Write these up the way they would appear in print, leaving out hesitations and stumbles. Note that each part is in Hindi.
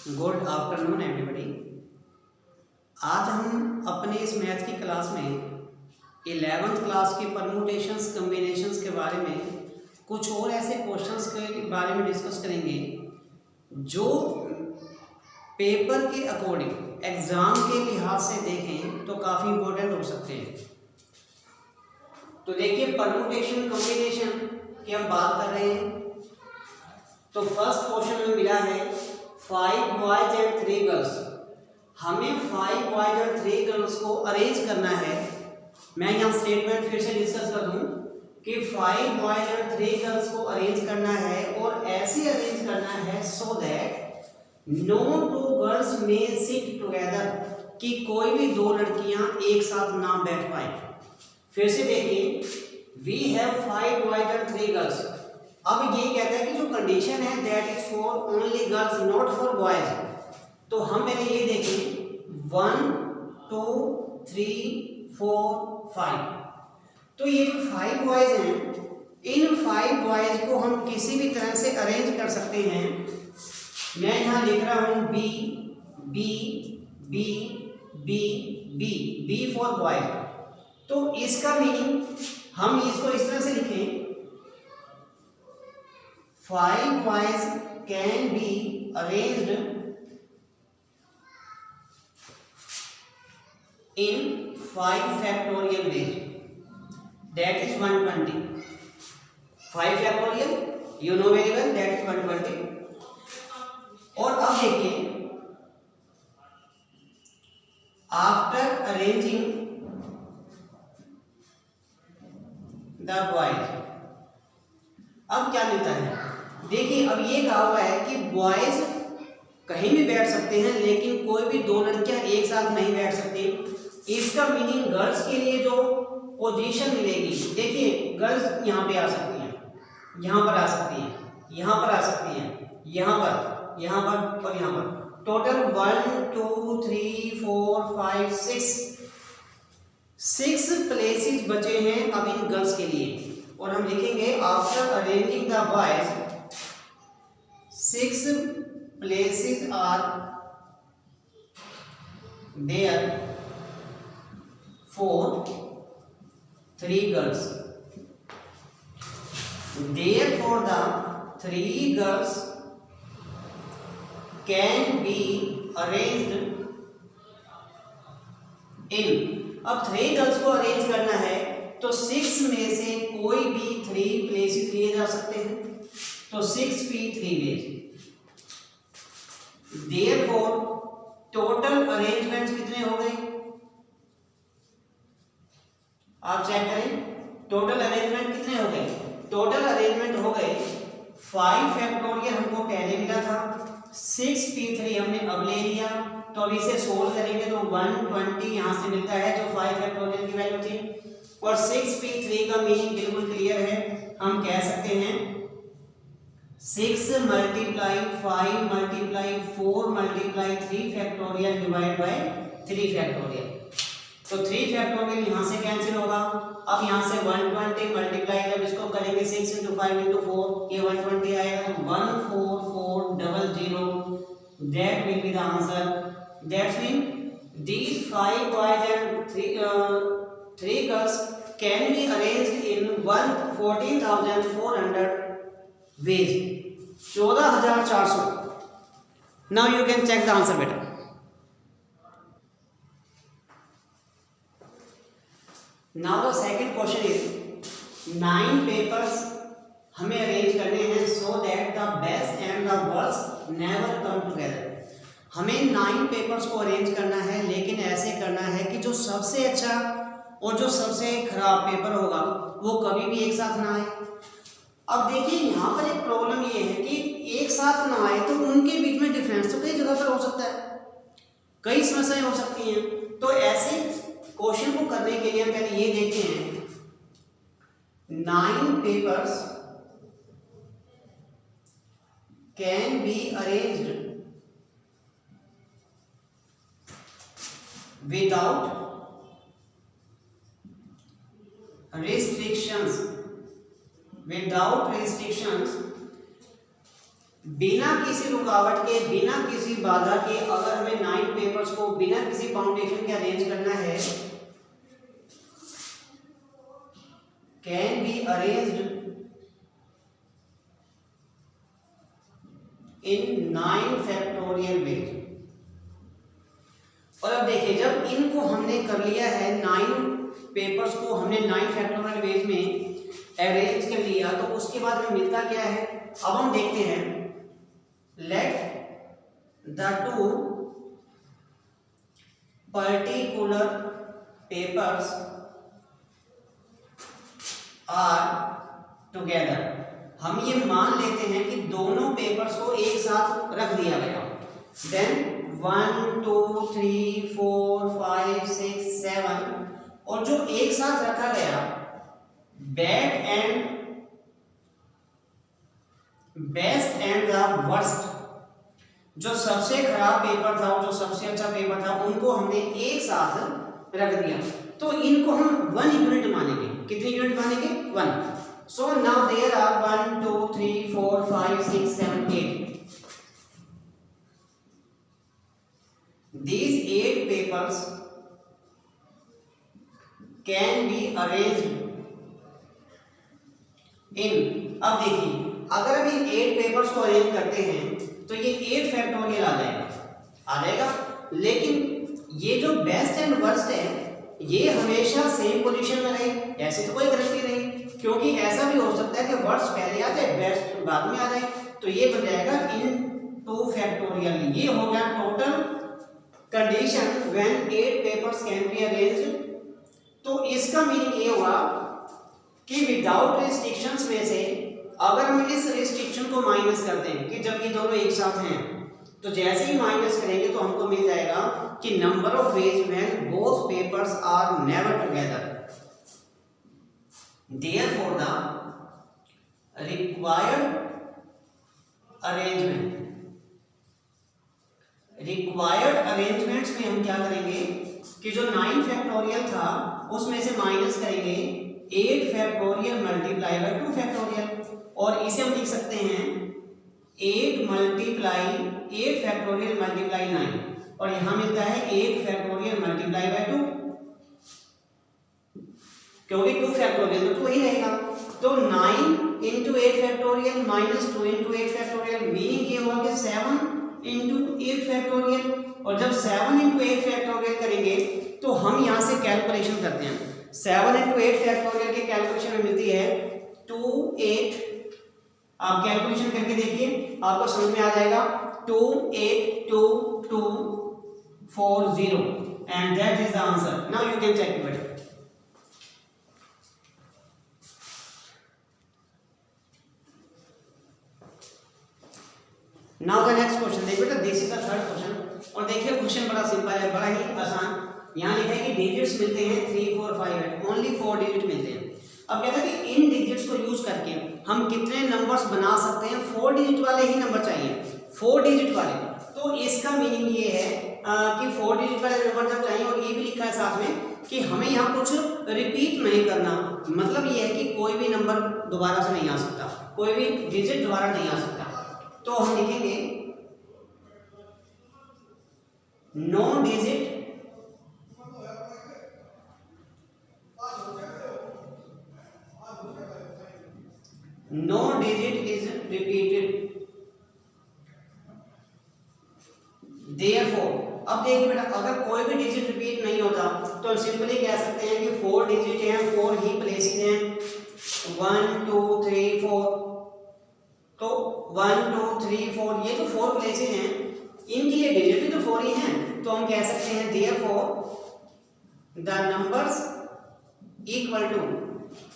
Good afternoon everybody. आज हम अपने इस मैथ की क्लास में 11th क्लास के परम्यूटेशंस कम्बिनेशंस के बारे में कुछ और ऐसे क्वेश्चंस के बारे में डिस्कस करेंगे जो पेपर के अकॉर्डिंग एग्ज़ाम के लिहाज से देखें तो काफ़ी इंपॉर्टेंट हो सकते हैं। तो देखिए, परम्यूटेशन कम्बिनेशन की हम बात कर रहे हैं। तो फर्स्ट क्वेश्चन में मिला है 5 बॉयज एंड 3 गर्ल्स। हमें 5 बॉयज और 3 गर्ल्स को अरेंज करना है। मैं यहाँ स्टेटमेंट फिर से डिस्कस कर दूँ कि 5 बॉयज और 3 गर्ल्स को अरेंज करना है और ऐसे अरेंज करना है सो दैट नो 2 गर्ल्स में सिट टुगेदर, कि कोई भी 2 लड़कियां एक साथ ना बैठ पाए। फिर से देखिए, वी हैव 5 बॉयज और 3 गर्ल्स। अब ये कहता है कि जो कंडीशन है that is for only girls not for boys. तो हम पहले ये देखें 1 2 3 4 5। तो ये जो 5 बॉयज हैं, इन 5 बॉयज को हम किसी भी तरह से अरेंज कर सकते हैं। मैं यहाँ लिख रहा हूँ B B B B B B for boys. तो इसका मीनिंग हम इसको इस तरह से लिखें, 5 boys can be arranged in 5 factorial ways. That is 120. 5 factorial, you know very well, that is 120. और अब देखिए, after arranging the boys, अब क्या मिलता है? देखिए, अब ये कहा हुआ है कि बॉयज कहीं भी बैठ सकते हैं लेकिन कोई भी 2 लड़कियां एक साथ नहीं बैठ सकती। इसका मीनिंग गर्ल्स के लिए जो पोजीशन मिलेगी, देखिए गर्ल्स यहाँ पे आ सकती हैं, यहाँ पर आ सकती हैं, यहाँ पर आ सकती हैं, यहाँ पर, यहाँ पर और यहाँ पर। टोटल 1 2 3 4 5 6 प्लेसेस बचे हैं अब इन गर्ल्स के लिए। और हम लिखेंगे after arranging the boys 6 places are there for 3 girls. Therefore, the 3 girls can be arranged in. अब 3 गर्ल्स को अरेंज करना है तो 6 में से कोई भी 3 प्लेसेस लिए जा सकते हैं। तो 6 p 3 ways. Therefore, total arrangements कितने हो गए? आप चेक करें, टोटल अरेंजमेंट कितने हो गए? टोटल अरेंजमेंट हो गए 5 फैक्टोरियल हमको पहले मिला था, 6 p 3 हमने अब ले लिया। तो अब इसे सोल्व करेंगे तो 120 यहाँ से मिलता है जो 5 फैक्टोरियल की वैल्यू थी। और 6 p 3 का मीनिंग बिल्कुल क्लियर है, हम कह सकते हैं 6 multiply 5 multiply 4 multiply 3 factorial divide by 3 factorial. तो 3 फैक्टोरियल यहाँ से कैंसिल होगा। अब यहाँ से 120 मल्टीप्लाई जब इसको करेंगे 6 × 5 × 4, ये 120 आएगा तो 14400, that will be the answer. That's mean these 5 boys and 3 girls can be arranged in 14,400 ways. 14,400. Now you can check the answer better. Now the second question is 9 papers हमें अरेंज करने हैं so that the best and the worst never come together. हमें 9 पेपर्स को अरेंज करना है, लेकिन ऐसे करना है कि जो सबसे अच्छा और जो सबसे खराब पेपर होगा वो कभी भी एक साथ ना आए। अब देखिए, यहाँ पर एक प्रॉब्लम ये है कि एक साथ ना आए तो उनके बीच में डिफरेंस तो कई जगह पर हो सकता है, कई समस्याएं हो सकती हैं। तो ऐसे क्वेश्चन को करने के लिए हम पहले ये देखते हैं 9 papers can be arranged without restrictions बिना किसी रुकावट के, बिना किसी बाधा के अगर हमें 9 पेपर्स को बिना किसी फाउंडेशन के अरेंज करना है, can be arranged in 9 factorial veg. और अब देखिए जब इनको हमने कर लिया है, 9 पेपर्स को हमने 9 फैक्टोरियल वेज में अरेंज कर लिया, तो उसके बाद हमें मिलता क्या है। अब हम देखते हैं, let the two particular papers are together। हम ये मान लेते हैं कि दोनों पेपर्स को एक साथ रख दिया गया। देन 1 2 3 4 5 6 7, और जो एक साथ रखा गया बेस्ट एंड द वर्स्ट, जो सबसे खराब पेपर था और जो सबसे अच्छा पेपर था, उनको हमने एक साथ रख दिया। तो इनको हम 1 यूनिट मानेंगे। कितनी यूनिट मानेंगे? 1। So now there are 1 2 3 4 5 6 7 8। These 8 papers can be arranged in। अब देखिए अगर हम इन 8 पेपर्स को अरेंज करते हैं तो ये 8 फैक्टोरियल आ जाएगा। लेकिन ये जो बेस्ट एंड वर्स्ट है ये हमेशा सेम पोजीशन में रहे, ऐसे तो कोई गारंटी नहीं, क्योंकि ऐसा भी हो सकता है कि वर्स्ट पहले आ जाए बेस्ट बाद में आ जाए। तो ये बन जाएगा इन 2 फैक्टोरियल। ये हो गया total condition when 8 papers can be arranged. तो इसका मीनिंग ये हुआ कि विदाउट रिस्ट्रिक्शंस में से अगर हम इस रिस्ट्रिक्शन को माइनस करते हैं कि जब ये दोनों एक साथ हैं, तो जैसे ही माइनस करेंगे तो हमको मिल जाएगा कि number of ways when both papers are never together, therefore the required arrangements में हम क्या करेंगे कि जो 9 फैक्टोरियल था उसमें से माइनस करेंगे 8 फैक्टोरियल मल्टीप्लाई बाय 2 फैक्टोरियल, और इसे हम लिख सकते हैं 8 फैक्टोरियल मल्टीप्लाई 9, और यहां मिलता है 8 फैक्टोरियल मल्टीप्लाई बाय 2, क्योंकि 2 फैक्टोरियल तो 2 ही रहेगा। तो 9 into 8 factorial minus 2 into 8 factorial, meaning ये हुआ कि 7 इंटू 8 फैक्टोरियल। और जब 7 इंटू 8 फैक्टोरियल करेंगे तो हम यहां से कैलकुलेशन करते हैं। 7 इंटू 8 फैक्टोरियल की कैलकुलेशन में मिलती है 2 8। आप कैलकुलेशन करके देखिए आपको समझ में आ जाएगा। 2 8 2 2 4 0 and that is the answer. Now you can check it. Now the next question देखिए बेटा, this is the third question. और देखिए क्वेश्चन बड़ा सिंपल है, बड़ा ही आसान। यहाँ लिखा है कि डिजिट्स मिलते हैं 3 4 5 8, ओनली 4 डिजिट मिलते हैं। अब कहता है कि इन डिजिट्स को यूज करके हम कितने नंबर्स बना सकते हैं। 4 डिजिट वाले ही नंबर चाहिए, 4 डिजिट वाले। तो इसका मीनिंग ये है कि 4 डिजिट वाले नंबर जब चाहिए, और ये भी लिखा है साथ में कि हमें यहाँ कुछ रिपीट नहीं करना। मतलब ये है कि कोई भी नंबर दोबारा से नहीं आ सकता, कोई भी डिजिट दोबारा नहीं आ सकता। तो हम लिखेंगे no digit is repeated, therefore। अब देखिए बेटा अगर कोई भी डिजिट रिपीट नहीं होता तो हम सिंपली कह सकते हैं कि 4 डिजिट हैं, 4 ही प्लेसेस हैं, 1 2 3 4। तो 1 2 3 4 ये जो 4 प्लेसेस हैं इनके लिए डिजिट भी तो 4 ही हैं। तो हम कह सकते हैं therefore the numbers equal to,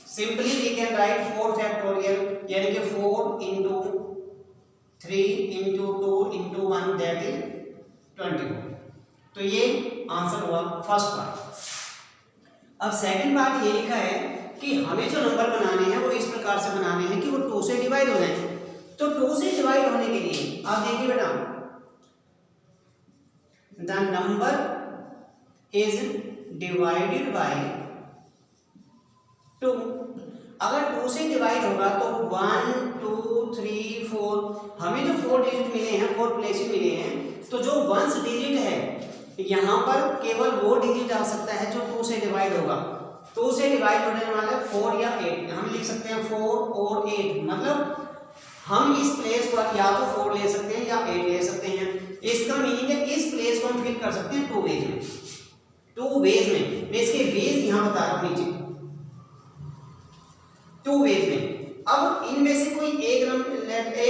simply we can write 4 factorial, यानी कि 4 into 3 into 2 into 1 that is 24। तो ये आंसर हुआ फर्स्ट पार्ट। अब सेकंड पार्ट ये लिखा है कि हमें जो नंबर बनाने हैं वो इस प्रकार से बनाने हैं कि वो 2 से डिवाइड हो जाए। तो 2 से डिवाइड होने के लिए आप देखिए बेटा, the number is divided by 2। अगर 2 से डिवाइड होगा तो 1 2 3 4, हमें जो 4 डिजिट मिले हैं, 4 प्लेसेस मिले हैं, तो जो वंस डिजिट है यहाँ पर केवल वो डिजिट आ सकता है जो 2 से डिवाइड होगा। 2 से डिवाइड होने वाला है 4 या 8, हम लिख सकते हैं 4 और 8, मतलब हम इस प्लेस पर या तो 4 ले सकते हैं या 8 ले सकते हैं। इसका मीनिंग है इस प्लेस को हम फिल कर सकते हैं 2 वेज में, 2 वेज में। मैं इसके वेज यहाँ बता रहा हूँ नीचे, 2 वेज में। अब इनमें से कोई एक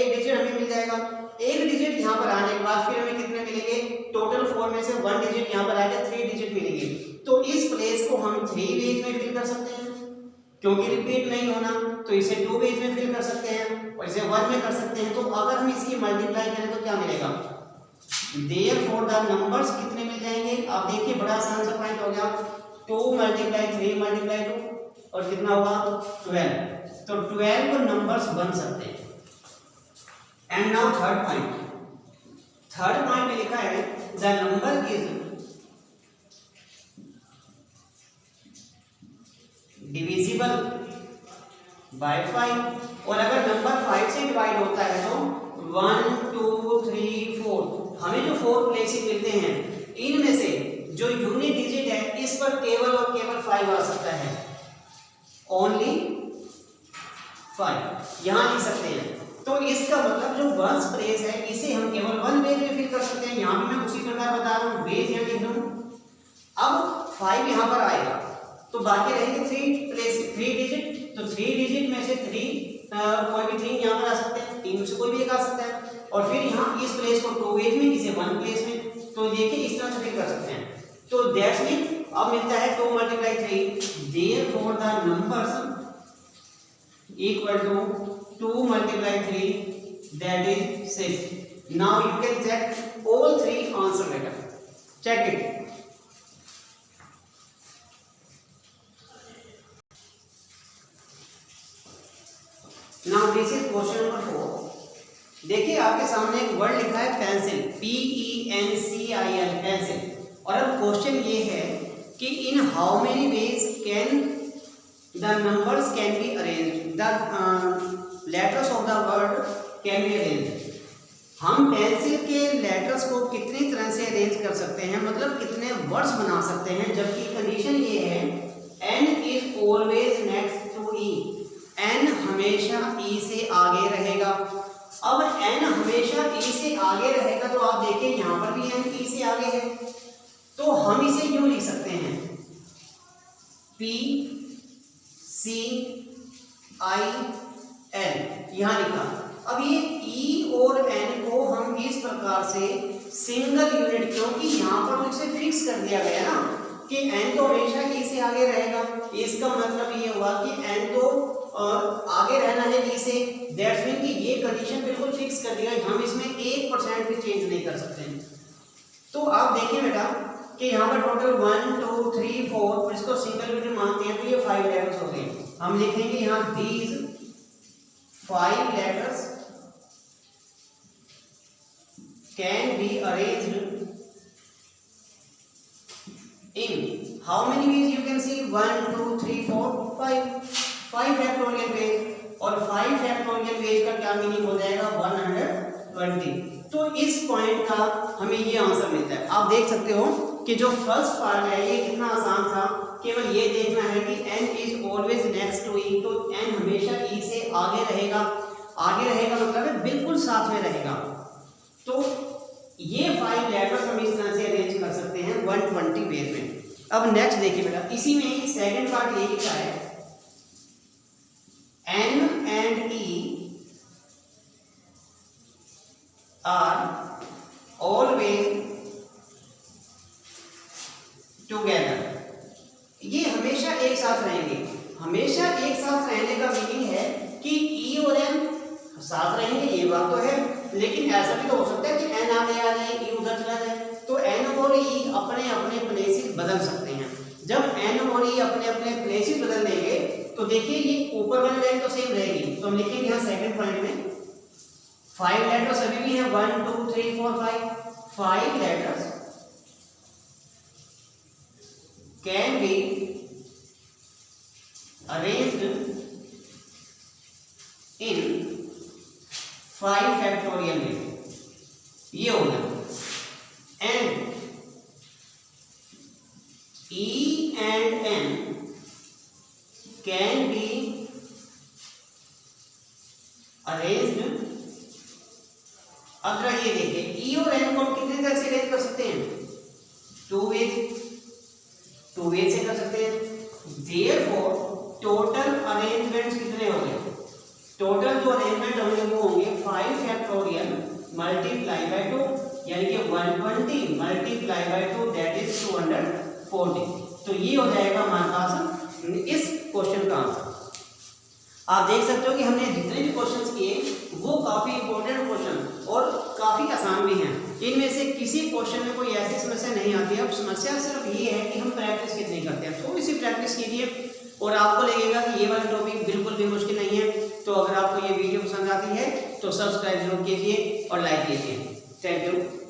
डिजिट हमें मिल जाएगा। एक डिजिट यहाँ पर आने के बाद फिर हमें कितने मिलेंगे, टोटल 4 में से 1 डिजिट यहाँ पर आएगा, 3 डिजिट मिलेंगे। तो इस प्लेस को हम 3 वेज में फिल कर सकते हैं, क्योंकि रिपीट नहीं होना, तो इसे 2 वेज में फिल कर सकते हैं और इसे 1 में कर सकते हैं। तो अगर हम इसकी मल्टीप्लाई करें तो क्या मिलेगा, देयरफॉर द नंबर्स कितने मिल जाएंगे। आप देखिए बड़ा आसान सा पॉइंट हो गया, 2 × 3 × 2 और कितना होगा 12, तो 12 को नंबर्स बन सकते हैं। एंड नाउ थर्ड पॉइंट में लिखा है the number is divisible by 5, और अगर नंबर 5 से डिवाइड होता है तो 1 2 3 4, हमें जो 4 प्लेसेस मिलते हैं इनमें से जो यूनिट डिजिट है इस पर केवल और केवल 5 आ सकता है, ओनली 5 यहां लिख सकते हैं। तो इसका मतलब जो वंस प्लेस है इसे हम केवल 1 वेज में फिल कर सकते हैं। यहां भी मैं उसी प्रकार बता रहा हूं, वेज यहां लिख रहा हूं। अब 5 यहां पर आएगा तो बाकी रहेंगे 3 डिजिट, तो 3 डिजिट में से 3 कोई भी 3 यहां पर आ सकते हैं, 3 में से कोई भी एक आ सकता है, और फिर यहां इस प्लेस को 2 वेज में, इसे 1 प्लेस में, तो देखिए इस तरह से फिल कर सकते हैं। तो दैट्स मीन अब मिलता है 2 × 3, therefore the numbers equal to 2 × 3, that is 6. Now you can check all 3 answer later. Check it. Now this is question number 4. देखिए आपके सामने एक वर्ड लिखा है पेंसिल, PENCIL, पेंसिल, और अब क्वेश्चन ये है कि in how many ways can the numbers can be arranged, the letters of the word can be arranged. हम पेंसिल के लेटर्स को कितनी तरह से अरेंज कर सकते हैं, मतलब कितने वर्ड्स बना सकते हैं, जबकि कंडीशन ये है n is always next to e, n हमेशा e से आगे रहेगा। अब n हमेशा e से आगे रहेगा तो आप देखिए यहाँ पर भी n e से आगे है, तो हम इसे यूं लिख सकते हैं P C I L, यहाँ लिखा। अब ये E और N को हम इस प्रकार से सिंगल यूनिट, क्योंकि यहाँ पर तो इसे फिक्स कर दिया गया ना कि N तो हमेशा E से आगे रहेगा, इसका मतलब ये हुआ कि N तो आगे रहना है E से, दैट्स मीन कि ये कंडीशन बिल्कुल फिक्स कर दिया, हम इसमें 1% भी चेंज नहीं कर सकते। तो आप देखिए बेटा कि यहाँ पर टोटल 1 2 3 4, इसको सिंगल यूनिट मानते हैं तो ये 5 लेटर्स हो गए। हम लिखेंगे यहाँ these 5 letters can be arranged in how many ways you can see 1 2 3 4 5 factorial veg, और 5 फैक्टोरियल वेज का क्या मीनिंग हो जाएगा 120। तो इस पॉइंट का हमें ये आंसर मिलता है। आप देख सकते हो कि जो फर्स्ट पार्ट है ये कितना आसान था, केवल ये देखना है कि n is always next to e, तो n हमेशा e से आगे रहेगा। आगे रहेगा मतलब बिल्कुल साथ में रहेगा। तो ये 5 लेटर्स हम इस तरह से अरेंज कर सकते हैं 120 वेज में। अब नेक्स्ट देखिए बेटा, इसी में ही सेकंड पार्ट ये लिखा है n and e are always together। ये हमेशा एक साथ रहेंगे। हमेशा एक साथ रहने का मीनिंग है कि E और N साथ रहेंगे, ये बात तो है, लेकिन ऐसा भी तो हो सकता है कि N आगे आ जाए E उधर चला जाए, तो N और E अपने अपने प्लेसेस बदल सकते हैं। जब N और E अपने अपने प्लेसेस बदल देंगे तो देखिए ये ऊपर वाली लाइन तो सेम रहेगी, तो हम लिखेंगे यहाँ सेकंड पॉइंट में 5 लेटर्स अभी भी हैं 1 2 3 4 5 letters can be arranged in 5 factorial में, ये हो गया। And E and N can be arranged। अब ये देखिए E और N को कितने तरह से अरेंज कर सकते हैं? टू वे से कर सकते हैं। Therefore टोटल अरेंजमेंट्स कितने हो गए? टोटल जो अरेंजमेंट होंगे वो होंगे 5 फैक्टोरियल मल्टीप्लाई बाय 2, यानी कि 120 मल्टीप्लाई बाय 2 दैट इज 240। तो ये हो जाएगा हमारे पास इस क्वेश्चन का आंसर। आप देख सकते हो कि हमने जितने भी क्वेश्चंस किए वो काफ़ी इंपॉर्टेंट क्वेश्चन और काफ़ी आसान भी हैं। इनमें से किसी क्वेश्चन में कोई ऐसी समस्या नहीं आती है। अब समस्या सिर्फ ये है कि हम प्रैक्टिस कितनी करते हैं। थोड़ी सी प्रैक्टिस कीजिए और आपको लगेगा कि ये वाला टॉपिक बिल्कुल भी मुश्किल नहीं है। तो अगर आपको ये वीडियो पसंद आती है तो सब्सक्राइब जरूर कीजिए और लाइक कीजिए। Thank you.